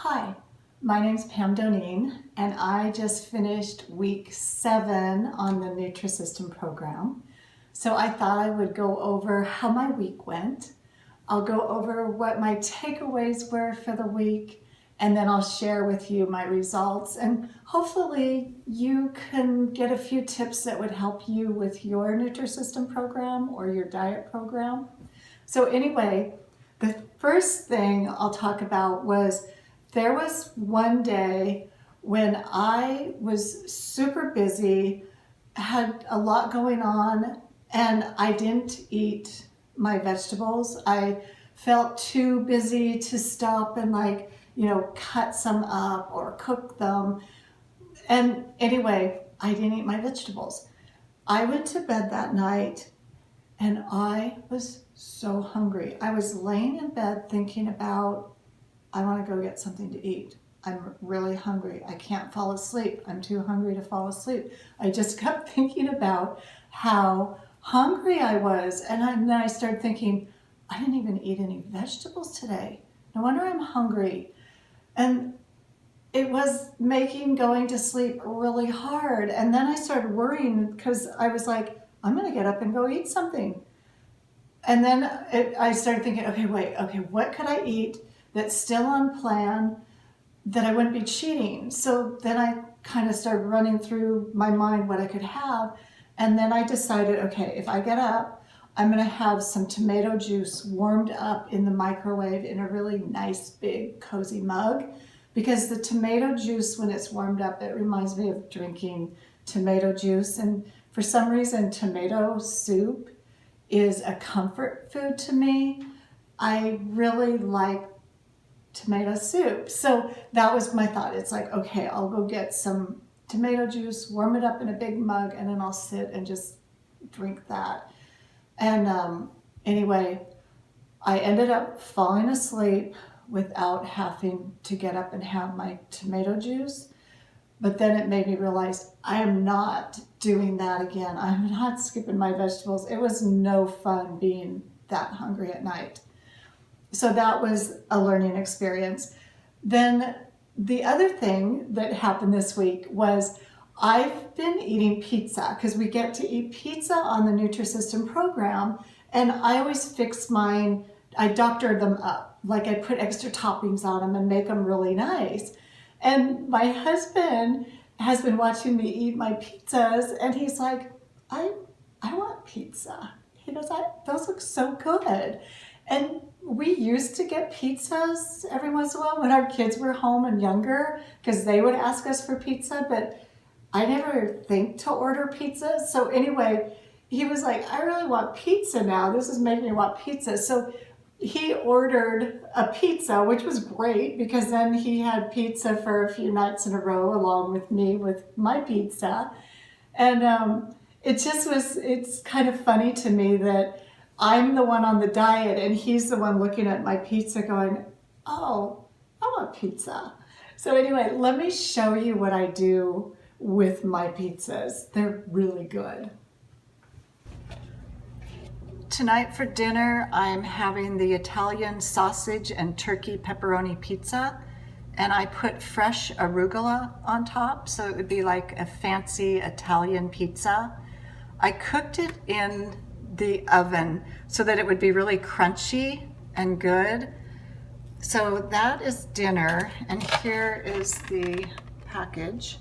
Hi, my name's Pam Doneen, and I just finished week 7 on the Nutrisystem Program. So I thought I would go over how my week went. I'll go over what my takeaways were for the week, and then I'll share with you my results. And hopefully you can get a few tips that would help you with your Nutrisystem program or your diet program. So anyway, the first thing I'll talk about was there was one day when I was super busy, had a lot going on, and I didn't eat my vegetables. I felt too busy to stop and cut some up or cook them. And anyway, I didn't eat my vegetables. I went to bed that night and I was so hungry. I was laying in bed thinking about, I want to go get something to eat. I'm really hungry. I can't fall asleep. I'm too hungry to fall asleep. I just kept thinking about how hungry I was. And then I started thinking, I didn't even eat any vegetables today. No wonder I'm hungry. And it was making going to sleep really hard. And then I started worrying because I was like, I'm going to get up and go eat something. And then I started thinking, okay, what could I eat that's still on plan that I wouldn't be cheating? So then I kind of started running through my mind what I could have. And then I decided, okay, if I get up, I'm going to have some tomato juice warmed up in the microwave in a really nice, big, cozy mug. Because the tomato juice, when it's warmed up, it reminds me of drinking tomato juice. And for some reason, tomato soup is a comfort food to me. I really like tomato soup. So that was my thought. It's like, okay, I'll go get some tomato juice, warm it up in a big mug, and then I'll sit and just drink that. And anyway, I ended up falling asleep without having to get up and have my tomato juice. But then it made me realize I am not doing that again. I'm not skipping my vegetables. It was no fun being that hungry at night. So that was a learning experience. Then the other thing that happened this week was I've been eating pizza because we get to eat pizza on the Nutrisystem program. And I always fix mine, I doctor them up. Like I put extra toppings on them and make them really nice. And my husband has been watching me eat my pizzas and he's like, I want pizza. He goes, those look so good. And we used to get pizzas every once in a while when our kids were home and younger because they would ask us for pizza, but I never think to order pizza. So anyway, he was like, I really want pizza now. This is making me want pizza. So he ordered a pizza, which was great because then he had pizza for a few nights in a row along with me with my pizza. And it's kind of funny to me that I'm the one on the diet and he's the one looking at my pizza going, oh, I want pizza. So anyway, let me show you what I do with my pizzas. They're really good. Tonight for dinner, I'm having the Italian sausage and turkey pepperoni pizza, and I put fresh arugula on top, so it would be like a fancy Italian pizza. I cooked it in the oven so that it would be really crunchy and good. So that is dinner, and here is the package.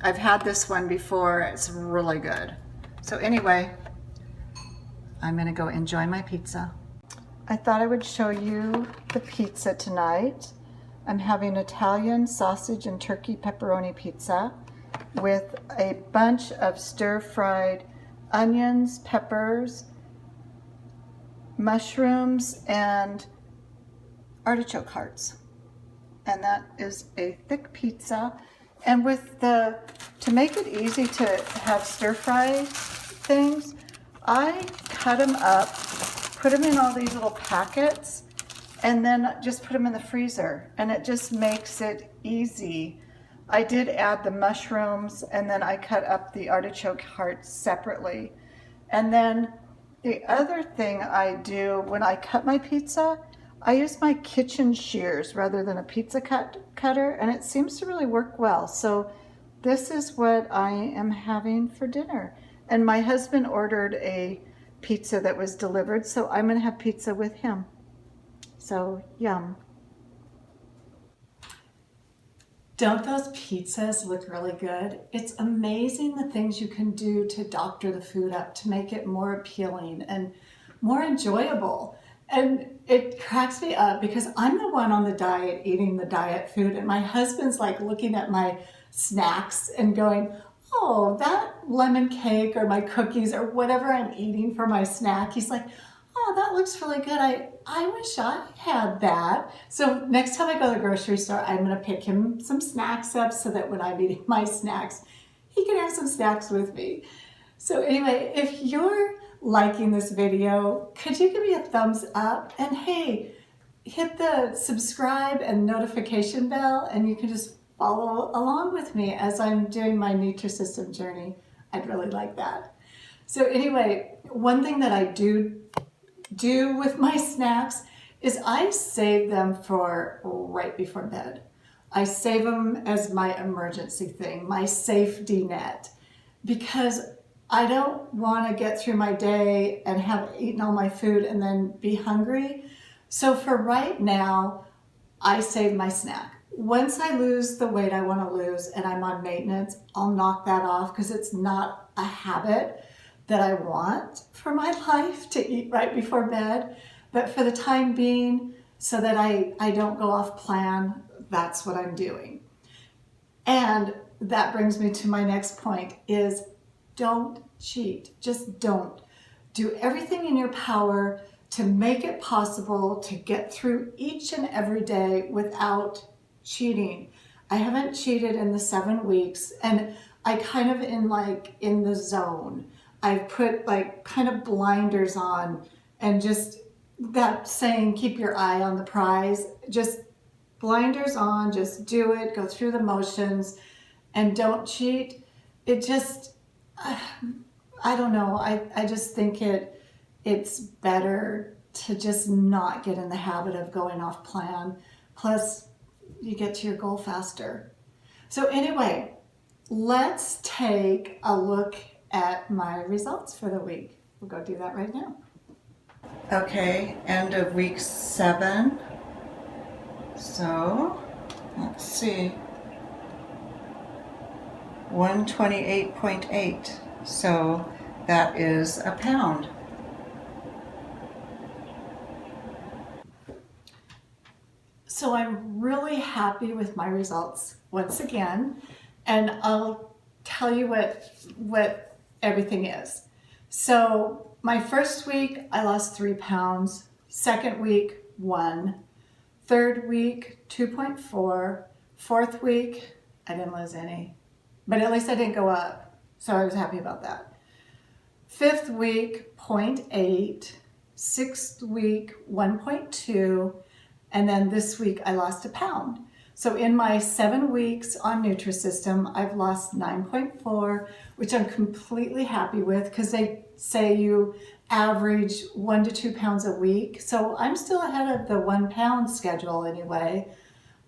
I've had this one before, it's really good. So anyway, I'm gonna go enjoy my pizza. I thought I would show you the pizza tonight. I'm having Italian sausage and turkey pepperoni pizza with a bunch of stir-fried onions, peppers, mushrooms, and artichoke hearts. And that is a thick pizza. And to make it easy to have stir-fry things, I cut them up, put them in all these little packets, and then just put them in the freezer. And it just makes it easy. I did add the mushrooms, and then I cut up the artichoke hearts separately. And then the other thing I do when I cut my pizza, I use my kitchen shears rather than a pizza cutter, and it seems to really work well. So this is what I am having for dinner. And my husband ordered a pizza that was delivered, so I'm gonna have pizza with him. So yum. Don't those pizzas look really good? It's amazing the things you can do to doctor the food up to make it more appealing and more enjoyable. And it cracks me up because I'm the one on the diet eating the diet food, and my husband's like looking at my snacks and going, oh, that lemon cake or my cookies or whatever I'm eating for my snack. He's like, oh, that looks really good. I wish I had that. So next time I go to the grocery store, I'm gonna pick him some snacks up so that when I'm eating my snacks, he can have some snacks with me. So anyway, if you're liking this video, could you give me a thumbs up? And hey, hit the subscribe and notification bell, and you can just follow along with me as I'm doing my Nutrisystem journey. I'd really like that. So anyway, one thing that I do with my snacks is I save them for right before bed. I save them as my emergency thing, my safety net, because I don't want to get through my day and have eaten all my food and then be hungry. So for right now, I save my snack. Once I lose the weight I want to lose and I'm on maintenance, I'll knock that off because it's not a habit that I want for my life to eat right before bed. But for the time being, so that I don't go off plan, that's what I'm doing. And that brings me to my next point is don't cheat. Just don't. Do everything in your power to make it possible to get through each and every day without cheating. I haven't cheated in the 7 weeks, and I kind of in the zone. I've put like kind of blinders on and just that saying, keep your eye on the prize, just blinders on, just do it, go through the motions and don't cheat. It just, I don't know. I just think it's better to just not get in the habit of going off plan. Plus you get to your goal faster. So anyway, let's take a look at my results for the week. We'll go do that right now. Okay, end of week 7. So, let's see. 128.8. So, that is a pound. So I'm really happy with my results once again, and I'll tell you what everything is. So my first week, I lost 3 pounds. Second week, 1. Third week, 2.4. Fourth week, I didn't lose any, but at least I didn't go up. So I was happy about that. Fifth week, 0.8. Sixth week, 1.2. And then this week I lost a pound. So in my 7 weeks on Nutrisystem, I've lost 9.4, which I'm completely happy with because they say you average 1 to 2 pounds a week. So I'm still ahead of the 1 pound schedule anyway.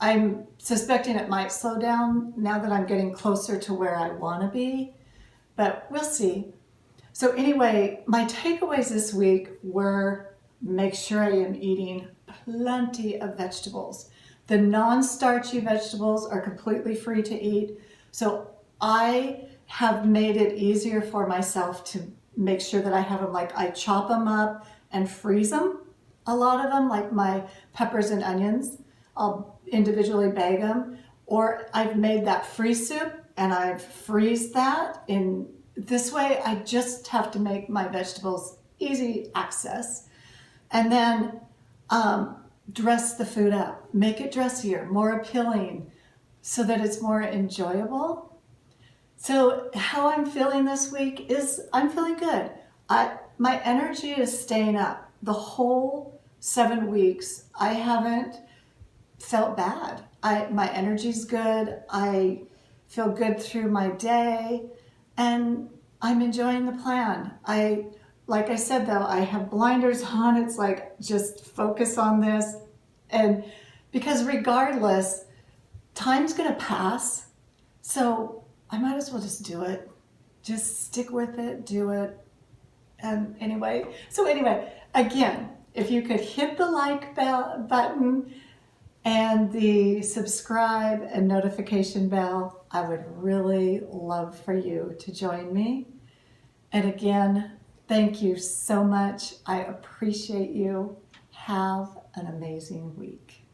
I'm suspecting it might slow down now that I'm getting closer to where I want to be, but we'll see. So anyway, my takeaways this week were make sure I am eating plenty of vegetables. The non-starchy vegetables are completely free to eat. So I have made it easier for myself to make sure that I have them, like I chop them up and freeze them. A lot of them, like my peppers and onions, I'll individually bag them. Or I've made that freeze soup and I've freezed that. In this way, I just have to make my vegetables easy access. And then dress the food up, make it dressier, more appealing, so that it's more enjoyable. So how I'm feeling this week is I'm feeling good. My energy is staying up. The whole 7 weeks, I haven't felt bad. My energy's good. I feel good through my day, and I'm enjoying the plan. Like I said though, I have blinders on. It's like, just focus on this. And because regardless, time's going to pass. So I might as well just do it. Just stick with it, do it. And anyway, again, if you could hit the like button and the subscribe and notification bell, I would really love for you to join me. And again, thank you so much. I appreciate you. Have an amazing week.